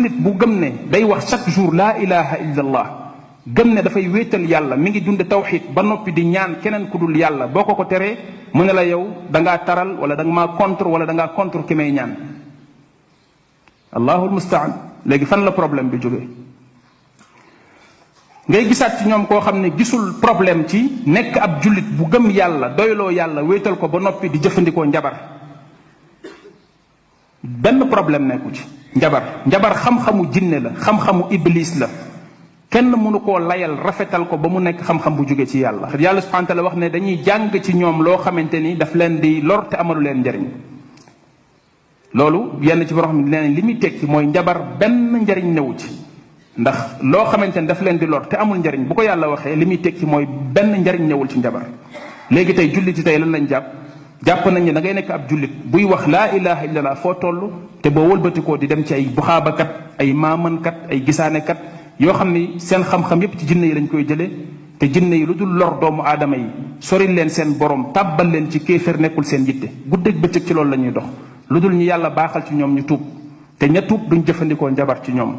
jullit bu gëm ne day wax chaque jour laa ilaha illa allah gëm ne dafay wéetal yàlla mi ngi dund tawxid ba noppi di ñaan keneen ku dul yàlla boo ko teree mu ne la yow da ngaa taral wala da nga maa contre wala da ngaa contre ki may ñaan allahul mustaan. léegi fan la problème bi jógee ngay gisaat ci ñoom koo xam ne gisul problème ci nekk ab jullit bu gëm yàlla doyloo yàlla wéetal ko ba noppi di jëfandikoo njabar benn problème nekku ci. njabar xam-xamu jinne la xam-xamu iblis la kenn mënu koo layal rafetal ko ba mu nekk xam-xam bu jóge ci yàlla yàlla subhanahu wa taala wax ne dañuy jàng ci ñoom loo xamante ni daf leen di lor te amalu leen njariñ loolu yenn ci borom xam ne li muy tekki mooy njabar benn njariñ newu ci ndax loo xamante ni daf leen di lor te amul njariñ bu ko yàlla waxee li muy tekki mooy benn njariñ newul ci njabar. léegi tey jullit yi tey lan lañ jàpp nañ ne da ngay nekk ab jullit buy wax laa ilaha illallah foo toll te boo wëlbatikoo di dem ci ay buxaabakat ay maamankat ay gisaanekat yoo xam ni seen xam-xam yépp ci jinne yi lañ koy jëlee te jinne yi lu dul lor doomu aadama yi sori leen seen borom tàbbal leen ci kéefér nekkul seen yitte guddeeg bëccëg ci loolu la ñuy dox lu dul ñu yàlla baaxal ci ñoom ñu tuub te ña tuub duñ jëfandikoo njabar ci ñoom.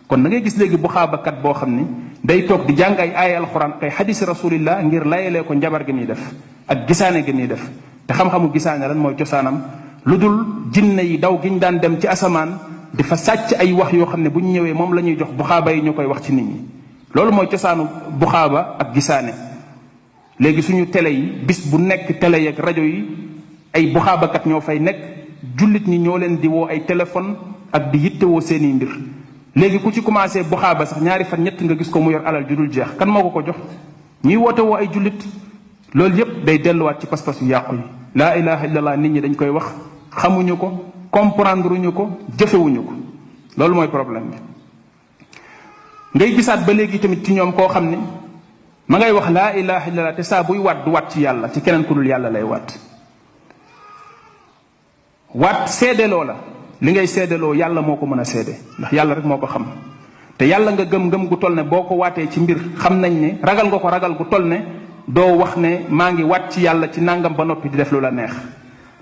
kon da ngay gis léegi buxaabakat boo xam ni day toog di jàng ay aaya alxuraan ay xadisi rasulillah ngir layalee ko njabar gi muy def ak gisaane gi muy def te xam-xamu gisaane lan mooy cosaanam lu dul jinne yi daw gi ñu daan dem ci asamaan di fa sàcc ay wax yoo xam ne bu ñu ñëwee moom la ñuy jox buxaaba yi ñu koy wax ci nit ñi loolu mooy cosaanu buxaaba ak gisaane. léegi suñu télé yi bis bu nekk télé yeeg rajo yi ay buxaabakat ñoo fay nekk jullit ñi ñoo leen di woo ay téléphone ak di yittewoo seeni mbir. léegi ku ci commencé buxaaba sax ñaari fan ñett nga gis ko mu yor alal ju dul jeex kan moo ko jox ñuy woote woo ay jullit. loolu yépp day delluwaat ci pas-pas yu yàqu yi laa ilaha illallah nit ñi dañ koy wax xamuñu ko comprendre ñu ko jëfewuñu ko loolu mooy problème bi. ngay gisaat ba léegi tamit ci ñoom koo xam ne ma ngay wax laa ilaha illallah te saa buy waat du waat ci yàlla ci keneen ku dul yàlla lay waat seedeloo la li ngay seedeloo yàlla moo ko mën a seede ndax yàlla rek moo ko xam te yàlla nga gëm gu toll ne boo ko waatee ci mbir xam nañ ne ragal nga ko ragal gu toll ne doo wax ne maa ngi waat ci yàlla ci nangam ba noppi di def lu la neex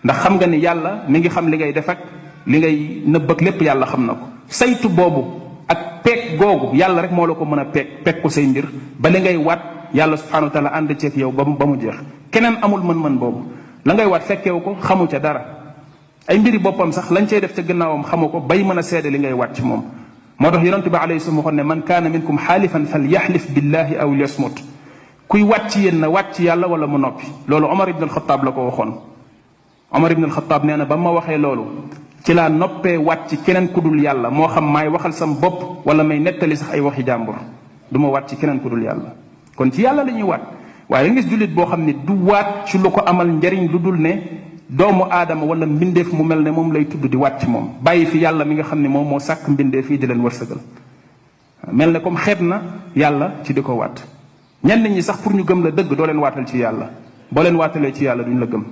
ndax xam nga ni yàlla mi ngi xam li ngay def ak li ngay nëbb ak lépp yàlla xam na ko saytu boobu ak peeg googu yàlla rek moo la ko mën a peeg ko say mbir ba li ngay waat yàlla subhanahu wa taala ànd ceeg yow ba mu jeex keneen amul mën-mën boobu la ngay waat fekkewu ko xamu ca dara ay mbiri boppam sax lañ cey def ca gannaawam xamu ko bay mën a seede li ngay waat ci moom moo tax yonente bi alayhi salaam waxoon ne man kaana minkum xaalifan fal yaxlif billahi aw liyasmut kuy waat ci yéen na waat ci yàlla wala mu noppi loolu Omar ibn al-Khattab la ko waxoon Omar ibn al-Khattab nee na ba ma waxee loolu ci laa noppee waat ci keneen ku dul yàlla moo xam maay waxal sam bopp wala may nettali sax ay waxi jàmbur du ma waat ci keneen ku dul yàlla kon ci yàlla la ñuy waat waaye nga gis jullit boo xam ne du waat ci lu ko amal njariñ lu dul ne doomu aadama wala mbindeef mu mel ne moom lay tudd di waat ci moom bàyyi fi yàlla mi nga xam ne moom moo sàkk mbindeef yi di leen wërsëgal mel ne comme xeeb na yàlla ci di ko waat ñenn ñi sax pour ñu gëm la dëgg doo leen waatal ci yàlla boo leen waatalee ci yàlla duñ la gëm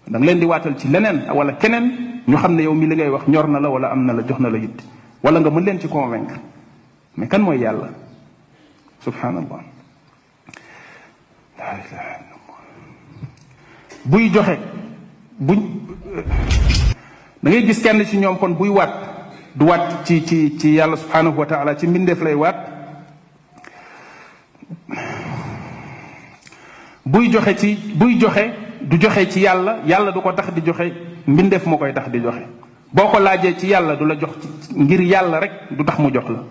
da nga leen di waatal ci leneen wala keneen ñu xam ne yow mi li ngay wax ñor na la wala am na la jox na la it wala nga mën leen ci convaincre mais kan mooy yàlla subhanallah la ilaha illallah buy joxe da ngay gis kenn ci ñoom kon buy waat du waat ci yàlla subhanahu wa taala ci mbindeef lay waat buy joxe du joxe ci yàlla du ko tax di joxe mbindeef moo koy tax di joxe boo ko laajee ci yàlla du la jox ngir yàlla rek du tax mu jox la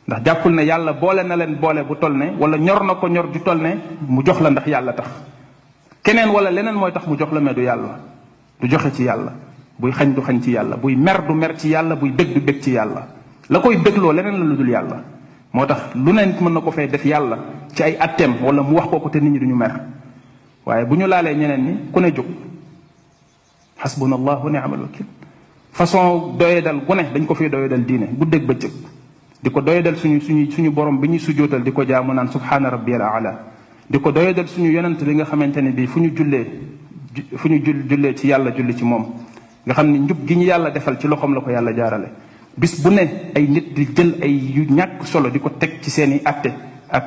ndax jàppul ne yàlla boole na leen boole bu toll ne wala ñor na ko ñor ju toll ne mu jox la ndax yàlla tax keneen wala leneen mooy tax mu jox la mais du yàlla du joxe ci yàlla buy xañ du xañ ci yàlla buy mer du mer ci yàlla buy bég du bég ci yàlla la koy bégloo leneen la lu dul yàlla moo tax lu ne nit mën na ko fay def yàlla ci ay atteem wala mu wax ko te nit ñi duñu mer waaye bu ñu laalee ñeneen ñi ku ne jóg xasbunallah wa ni'mal wakil façon doyedal gu ne dañ ko fiy doyedal diine guddeeg bëccëg di ko doyedal suñu borom bi ñuy sujootal di ko jaamu naan subhaana rabbiyal aala di ko doyedal suñu yonent bi nga xamante ne bii fu ñu jullee ci yàlla julli ci moom nga xam ne njub gi ñu yàlla defal ci loxoom la ko yàlla jaarale bis bu ne ay nit di jël ay yu ñàkk solo di ko teg ci seen i atte ak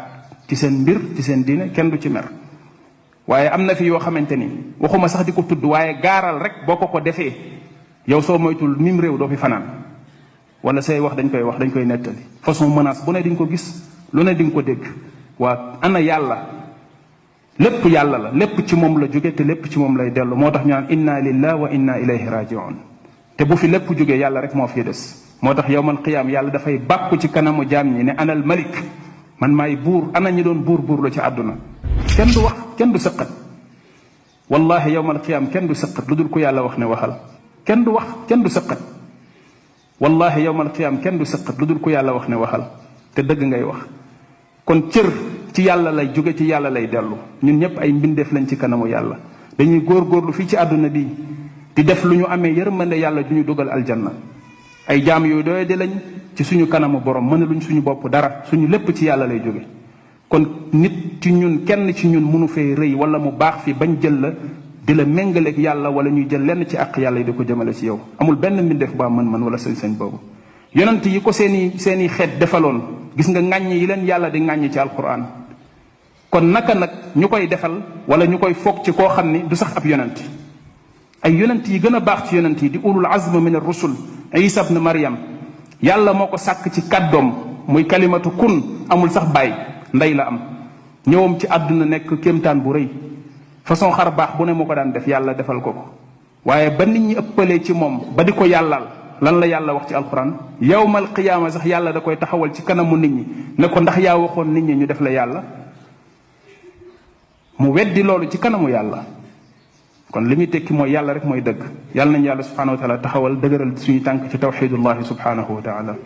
ci seen mbir ci seen diine kenn du ci mer waaye am na fi yoo xamante ni waxuma sax di ko tudd waaye gaaral rek boo ko defee yow soo moytul mim réew doo fi fanaan wala say wax dañ koy nettali façon menace bu ne di nga ko gis lu ne di nga ko dégg waa ana yàlla lépp yàlla la lépp ci moom la jóge te lépp ci moom lay dellu moo tax ñu naan inna lillahi wa inna ilayhi rajiun te bu fi lépp jógee yàlla rek moo fi des moo tax yowmal qiyaam yàlla dafay bàkku ci kanamu jaam ñi ne anal malik man maay buur ana ñi doon buur la ci àdduna kenn du wax kenn du sëqat wallahi yowmal qiyaam kenn du sëqat lu dul ko yàlla wax ne waxal kenn du wax kenn du sëqat wallahi yowmal qiyaam kenn du sëqat lu dul ko yàlla wax ne waxal te dëgg ngay wax kon cër ci yàlla lay jóge ci yàlla lay dellu ñun ñëpp ay mbindeef lañ ci kanamu yàlla dañuy góorgóorlu fii ci àdduna bi di def lu ñu amee yërmande yàlla du ñu dugal aljanna ay jaam yooyu doye di lañ ci suñu kanamu borom mën luñ suñu bopp dara suñu lépp ci yàlla lay jóge kon nit ci ñun kenn ci ñun mënu fee rëy wala mu baax fi bañ jël la di la méngaleeg yàlla wala ñuy jël lenn ci àq yàlla yi di ko jëmale ci yow amul benn mbindeef ba mën wala sañ-sañ boobu yonent yi ko seeni xeet defaloon gis nga ŋàññ yi leen yàlla di ŋàññ ci alquran kon naka nag ñu koy defal wala ñu koy foog ci koo xam ni du sax ab yonent ay yonent yi gën a baax ci yonent yi di ulul azm min ar-rusul isa ibn maryam yàlla moo ko sàkk ci kàddoom muy kalimatu kun amul sax baay ndey la am ñëwam ci àdduna nekk kéemtaan bu rëy façon xar baax bu ne moo ko daan def yàlla defal ko waaye ba nit ñi ëppalee ci moom ba di ko yàllal lan la yàlla wax ci alquran yawmal qiyaama sax yàlla da koy taxawal ci kanamu nit ñi ne ko ndax yaa waxoon nit ñi ñu def la yàlla mu weddi loolu ci kanamu yàlla kon li muy tekki mooy yàlla rek mooy dëgg yàlla nañu yàlla subhanahu wa taala taxawal dëgëral suñu tànk ci tawxidullahi subhanahu wa taala